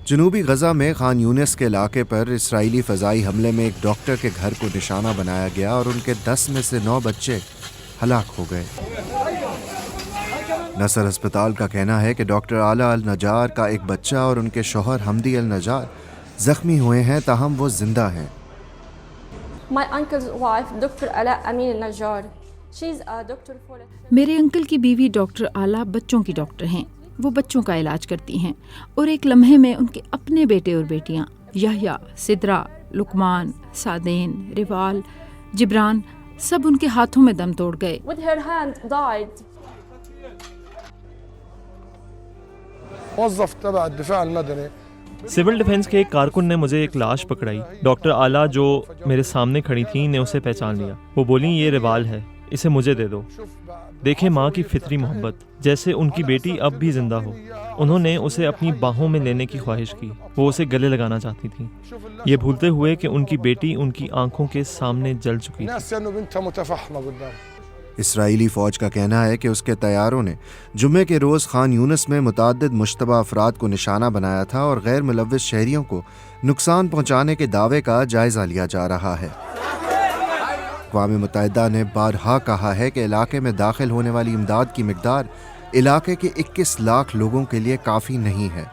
جنوبی غزہ میں خان یونس کے علاقے پر اسرائیلی فضائی حملے میں ایک ڈاکٹر کے گھر کو نشانہ بنایا گیا اور ان کے 10 میں سے 9 بچے ہلاک ہو گئے۔ نصر ہسپتال کا کہنا ہے کہ ڈاکٹر اعلیٰ النجار کا ایک بچہ اور ان کے شوہر حمدی النجار زخمی ہوئے ہیں، تاہم وہ زندہ ہیں۔ My uncle's wife, Dr. Ala Amin al-Najjar. She's a doctor for... میرے انکل کی بیوی ڈاکٹر اعلیٰ بچوں کی ڈاکٹر ہیں، وہ بچوں کا علاج کرتی ہیں، اور ایک لمحے میں ان کے اپنے بیٹے اور بیٹیاں یحییٰ، سدرا، لقمان، سعدین، روال، جبران سب ان کے ہاتھوں میں دم توڑ گئے۔ With her hand died. موظف تبع الدفاع المدني سول ڈیفنس کے ایک کارکن نے مجھے ایک لاش پکڑائی۔ ڈاکٹر اعلیٰ جو میرے سامنے کھڑی تھیں نے اسے پہچان لیا۔ وہ بولیں یہ روال ہے، اسے مجھے دے دو۔ دیکھیں ماں کی فطری محبت، جیسے ان کی بیٹی اب بھی زندہ ہو۔ انہوں نے اسے اپنی باہوں میں لینے کی خواہش کی، وہ اسے گلے لگانا چاہتی تھیں، یہ بھولتے ہوئے کہ ان کی بیٹی ان کی آنکھوں کے سامنے جل چکی تھی۔ ناس انه بنتها متفحمه قدام اسرائیلی فوج کا کہنا ہے کہ اس کے طیاروں نے جمعے کے روز خان یونس میں متعدد مشتبہ افراد کو نشانہ بنایا تھا اور غیر ملوث شہریوں کو نقصان پہنچانے کے دعوے کا جائزہ لیا جا رہا ہے۔ اقوام متحدہ نے بارہا کہا ہے کہ علاقے میں داخل ہونے والی امداد کی مقدار علاقے کے 21 لاکھ لوگوں کے لیے کافی نہیں ہے۔